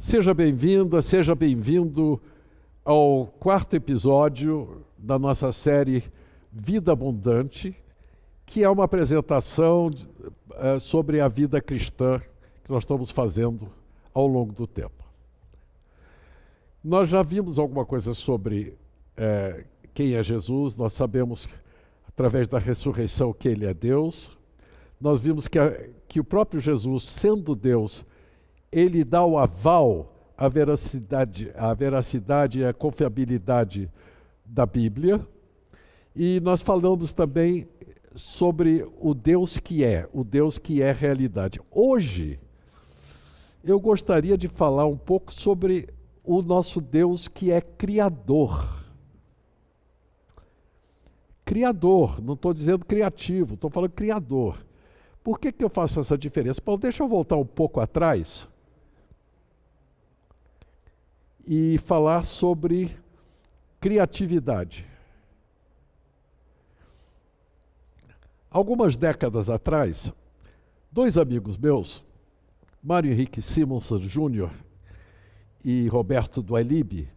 Seja bem-vinda, seja bem-vindo ao quarto episódio da nossa série Vida Abundante, que é uma apresentação sobre a vida cristã que nós estamos fazendo ao longo do tempo. Nós já vimos alguma coisa sobre quem é Jesus, nós sabemos, através da ressurreição, que ele é Deus. Nós vimos que o próprio Jesus, sendo Deus, ele dá o aval à veracidade e à confiabilidade da Bíblia. E nós falamos também sobre o Deus que é realidade. Hoje, eu gostaria de falar um pouco sobre o nosso Deus que é Criador. Criador, não estou dizendo criativo, estou falando Criador. Por que eu faço essa diferença? Bom, deixa eu voltar um pouco atrás e falar sobre criatividade. Algumas décadas atrás, dois amigos meus, Mário Henrique Simonson Jr. e Roberto Dualib,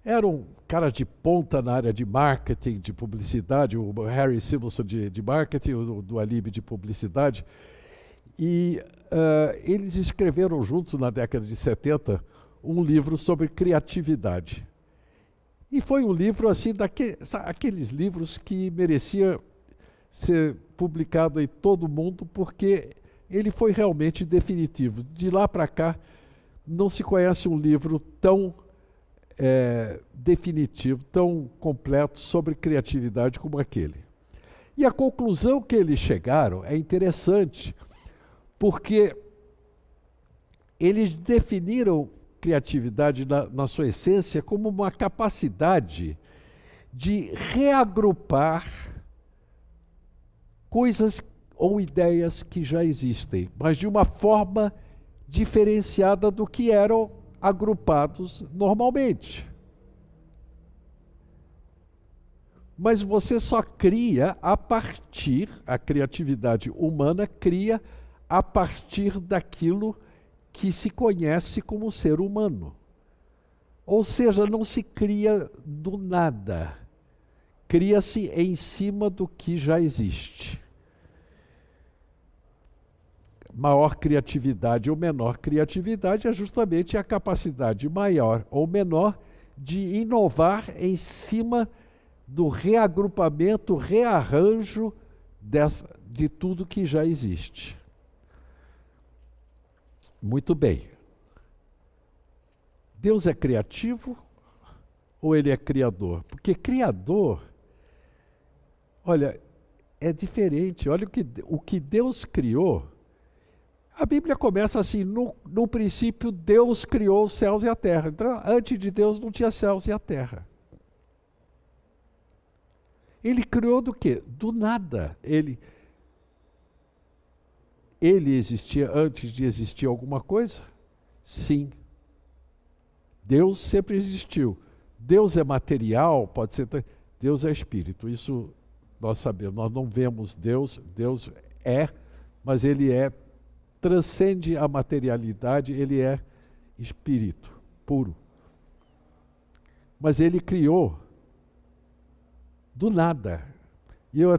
eram caras de ponta na área de marketing, de publicidade, o Harry Simonson de marketing, o Dualib de publicidade, e eles escreveram juntos, na década de 70, um livro sobre criatividade. E foi um livro assim, aqueles livros que merecia ser publicado em todo mundo, porque ele foi realmente definitivo. De lá para cá, não se conhece um livro tão definitivo, tão completo sobre criatividade como aquele. E a conclusão que eles chegaram é interessante, porque eles definiram criatividade na sua essência como uma capacidade de reagrupar coisas ou ideias que já existem, mas de uma forma diferenciada do que eram agrupados normalmente. Mas você só cria a criatividade humana cria a partir daquilo que se conhece como ser humano. Ou seja, não se cria do nada. Cria-se em cima do que já existe. Maior criatividade ou menor criatividade é justamente a capacidade maior ou menor de inovar em cima do reagrupamento, rearranjo de tudo que já existe. Muito bem. Deus é criativo ou ele é criador? Porque criador, olha, é diferente. Olha o que Deus criou. A Bíblia começa assim, no princípio Deus criou os céus e a terra. Então, antes de Deus não tinha céus e a terra. Ele criou do quê? Do nada. Ele existia antes de existir alguma coisa? Sim. Deus sempre existiu. Deus é material, pode ser... Deus é espírito, isso nós sabemos. Nós não vemos Deus, Deus é, mas ele transcende a materialidade, ele é espírito puro. Mas ele criou do nada. E eu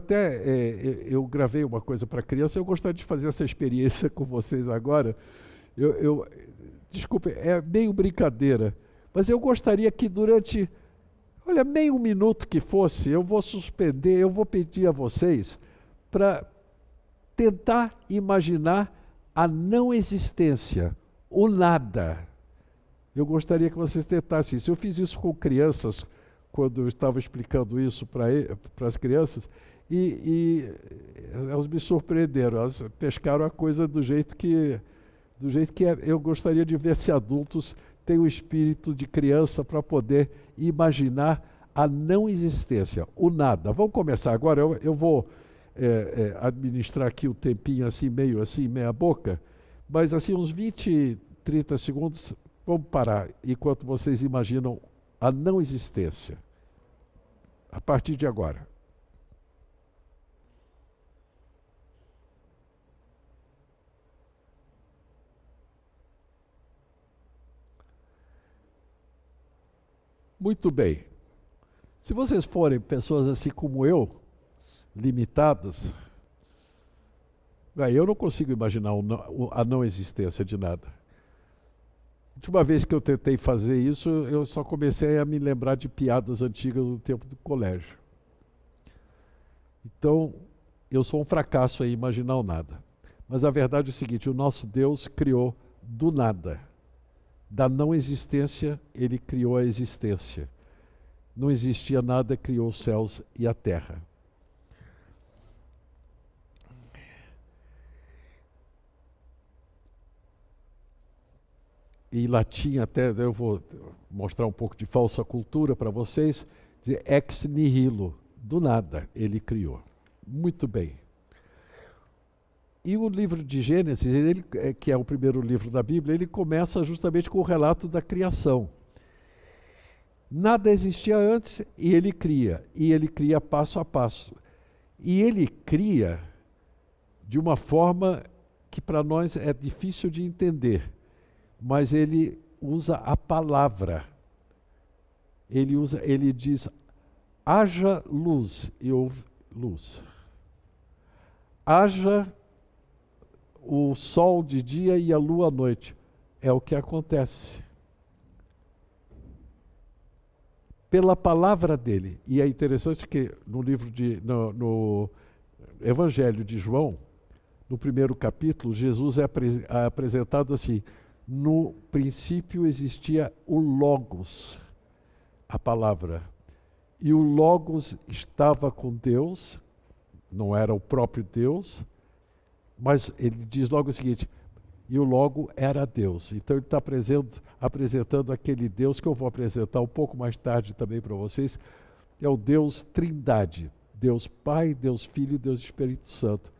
eu gravei uma coisa para criança, eu gostaria de fazer essa experiência com vocês agora. Desculpe, é meio brincadeira, mas eu gostaria que durante, meio minuto que fosse, eu vou suspender, eu vou pedir a vocês para tentar imaginar a não existência, o nada. Eu gostaria que vocês tentassem isso. Eu fiz isso com crianças, quando eu estava explicando isso para as crianças, e elas me surpreenderam, elas pescaram a coisa do jeito que eu gostaria de ver se adultos têm o espírito de criança para poder imaginar a não existência, o nada. Vamos começar agora, eu vou administrar aqui o tempinho assim, meia boca, mas assim uns 20, 30 segundos, vamos parar, enquanto vocês imaginam a não existência. A partir de agora. Muito bem. Se vocês forem pessoas assim como eu, limitadas, aí eu não consigo imaginar a não existência de nada. A última vez que eu tentei fazer isso, eu só comecei a me lembrar de piadas antigas do tempo do colégio. Então, eu sou um fracasso em imaginar o nada. Mas a verdade é o seguinte, o nosso Deus criou do nada. Da não existência, ele criou a existência. Não existia nada, criou os céus e a terra. Em latim, até eu vou mostrar um pouco de falsa cultura para vocês, dizer ex nihilo, do nada ele criou. Muito bem. E o livro de Gênesis, ele, que é o primeiro livro da Bíblia, ele começa justamente com o relato da criação. Nada existia antes e ele cria passo a passo. E ele cria de uma forma que para nós é difícil de entender, mas ele usa a palavra. Ele diz, haja luz, e houve luz. Haja o sol de dia e a lua à noite. É o que acontece. Pela palavra dele. E é interessante que no Evangelho de João, no primeiro capítulo, Jesus é apresentado assim, no princípio existia o Logos, a palavra. E o Logos estava com Deus, não era o próprio Deus, mas ele diz logo o seguinte, e o Logo era Deus. Então ele está apresentando aquele Deus que eu vou apresentar um pouco mais tarde também para vocês, é o Deus Trindade, Deus Pai, Deus Filho e Deus Espírito Santo.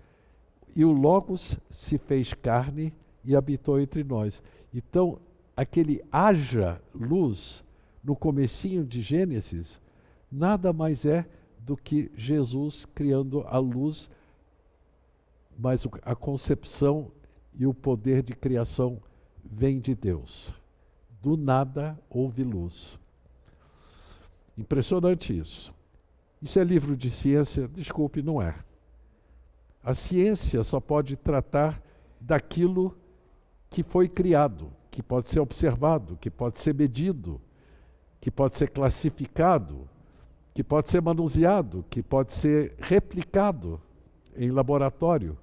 E o Logos se fez carne e habitou entre nós. Então, aquele haja luz, no comecinho de Gênesis, nada mais é do que Jesus criando a luz, mas a concepção e o poder de criação vem de Deus. Do nada houve luz. Impressionante isso. Isso é livro de ciência? Desculpe, não é. A ciência só pode tratar daquilo que foi criado, que pode ser observado, que pode ser medido, que pode ser classificado, que pode ser manuseado, que pode ser replicado em laboratório.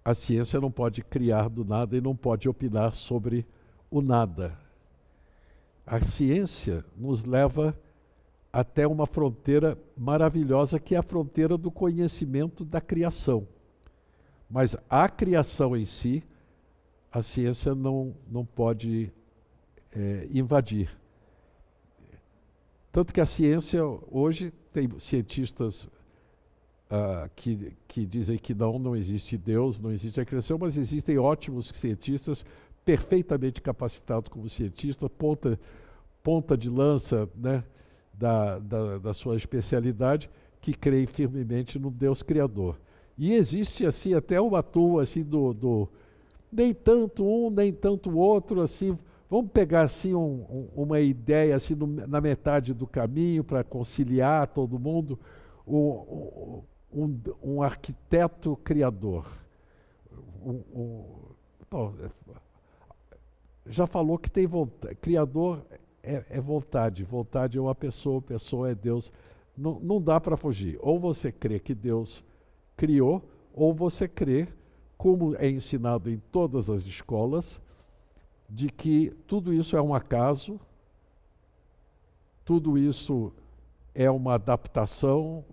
A ciência não pode criar do nada e não pode opinar sobre o nada. A ciência nos leva até uma fronteira maravilhosa, que é a fronteira do conhecimento da criação. Mas a criação em si, a ciência não pode invadir. Tanto que a ciência, hoje, tem cientistas que dizem que não existe Deus, não existe a criação, mas existem ótimos cientistas, perfeitamente capacitados como cientistas, ponta de lança, né, da sua especialidade, que creem firmemente no Deus Criador. E existe assim até uma turma assim do nem tanto um, nem tanto o outro, assim, vamos pegar assim uma ideia assim na metade do caminho para conciliar todo mundo, um arquiteto criador. Já falou que tem vontade, criador é vontade é uma pessoa é Deus. Não dá para fugir. Ou você crê que Deus criou, ou você crê, como é ensinado em todas as escolas, de que tudo isso é um acaso, tudo isso é uma adaptação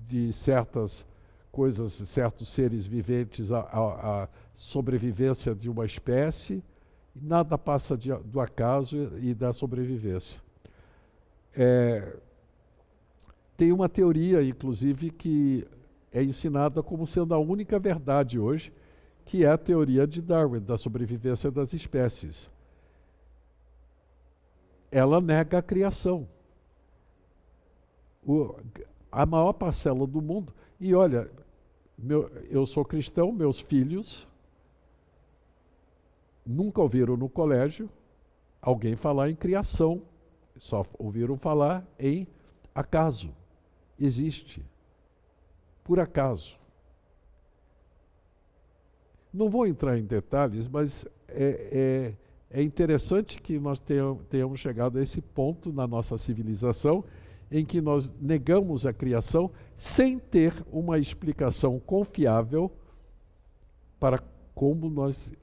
de certas coisas, certos seres viventes à sobrevivência de uma espécie, e nada passa do acaso e da sobrevivência. Tem uma teoria, inclusive, que é ensinada como sendo a única verdade hoje, que é a teoria de Darwin, da sobrevivência das espécies. Ela nega a criação. A maior parcela do mundo... E olha, eu sou cristão, meus filhos nunca ouviram no colégio alguém falar em criação, só ouviram falar em acaso. Existe. Por acaso. Não vou entrar em detalhes, mas é interessante que nós tenhamos chegado a esse ponto na nossa civilização em que nós negamos a criação sem ter uma explicação confiável para como nós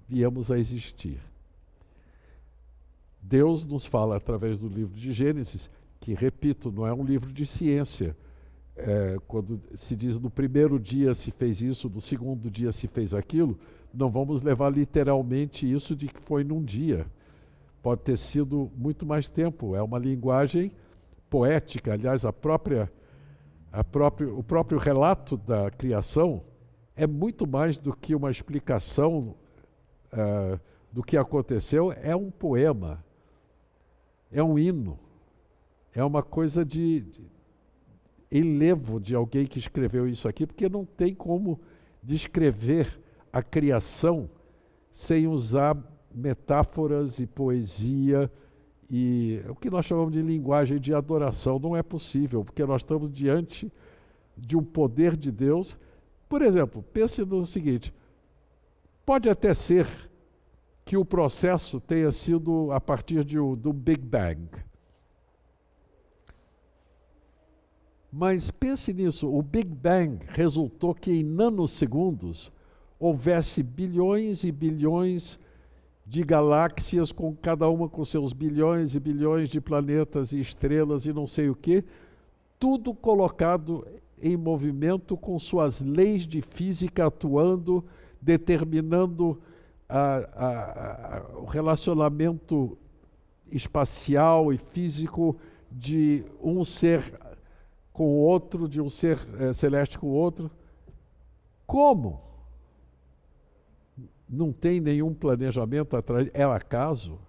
viemos a existir. Deus nos fala através do livro de Gênesis, que, repito, não é um livro de ciência. Quando se diz no primeiro dia se fez isso, no segundo dia se fez aquilo, não vamos levar literalmente isso de que foi num dia. Pode ter sido muito mais tempo. É uma linguagem poética. Aliás, o próprio relato da criação é muito mais do que uma explicação do que aconteceu. É um poema, é um hino, é uma coisa de enlevo de alguém que escreveu isso aqui, porque não tem como descrever a criação sem usar metáforas e poesia e o que nós chamamos de linguagem de adoração. Não é possível, porque nós estamos diante de um poder de Deus. Por exemplo, pense no seguinte: pode até ser que o processo tenha sido a partir do Big Bang. Mas pense nisso, o Big Bang resultou que em nanosegundos houvesse bilhões e bilhões de galáxias, com cada uma com seus bilhões e bilhões de planetas e estrelas e não sei o quê, tudo colocado em movimento com suas leis de física atuando, determinando o relacionamento espacial e físico de um ser com o outro, de um ser celeste com o outro. Como? Não tem nenhum planejamento atrás, é acaso?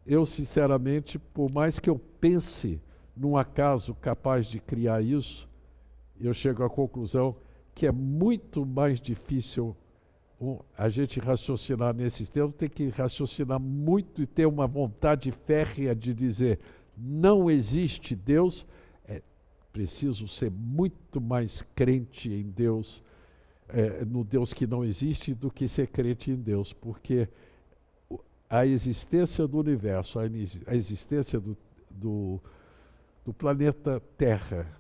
Eu, sinceramente, por mais que eu pense num acaso capaz de criar isso, eu chego à conclusão que é muito mais difícil a gente raciocinar nesses termos, tem que raciocinar muito e ter uma vontade férrea de dizer não existe Deus. Preciso ser muito mais crente em Deus, no Deus que não existe, do que ser crente em Deus, porque a existência do universo, a existência do planeta Terra,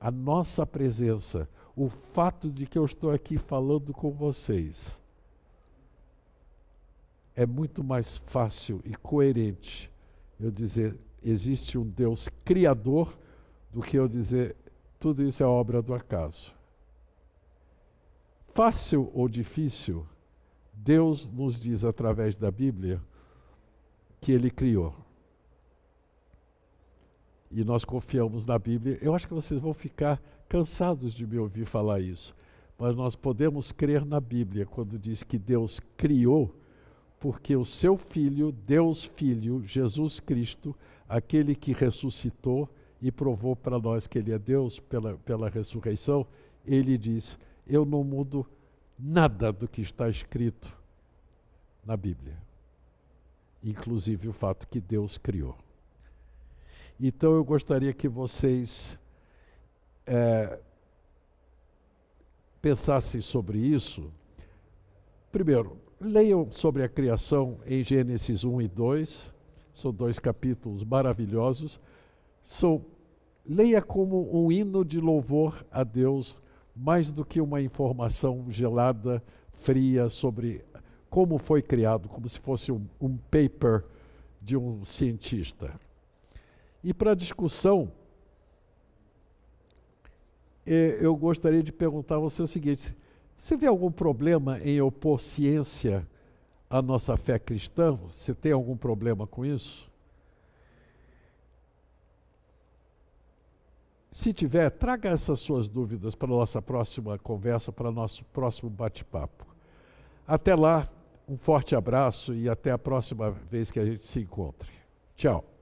a nossa presença, o fato de que eu estou aqui falando com vocês, é muito mais fácil e coerente eu dizer existe um Deus criador do que eu dizer tudo isso é obra do acaso. Fácil ou difícil, Deus nos diz através da Bíblia que Ele criou. E nós confiamos na Bíblia. Eu acho que vocês vão ficar cansados de me ouvir falar isso, mas nós podemos crer na Bíblia quando diz que Deus criou, porque o seu Filho, Deus Filho, Jesus Cristo, aquele que ressuscitou e provou para nós que Ele é Deus pela ressurreição, Ele diz, eu não mudo nada do que está escrito na Bíblia, inclusive o fato que Deus criou. Então eu gostaria que vocês pensassem sobre isso. Primeiro, leiam sobre a criação em Gênesis 1 e 2, são 2 capítulos maravilhosos. Leia como um hino de louvor a Deus, mais do que uma informação gelada, fria, sobre como foi criado, como se fosse um paper de um cientista. E para a discussão, eu gostaria de perguntar a você o seguinte: você vê algum problema em opor ciência à nossa fé cristã? Você tem algum problema com isso? Se tiver, traga essas suas dúvidas para a nossa próxima conversa, para o nosso próximo bate-papo. Até lá, um forte abraço e até a próxima vez que a gente se encontre. Tchau.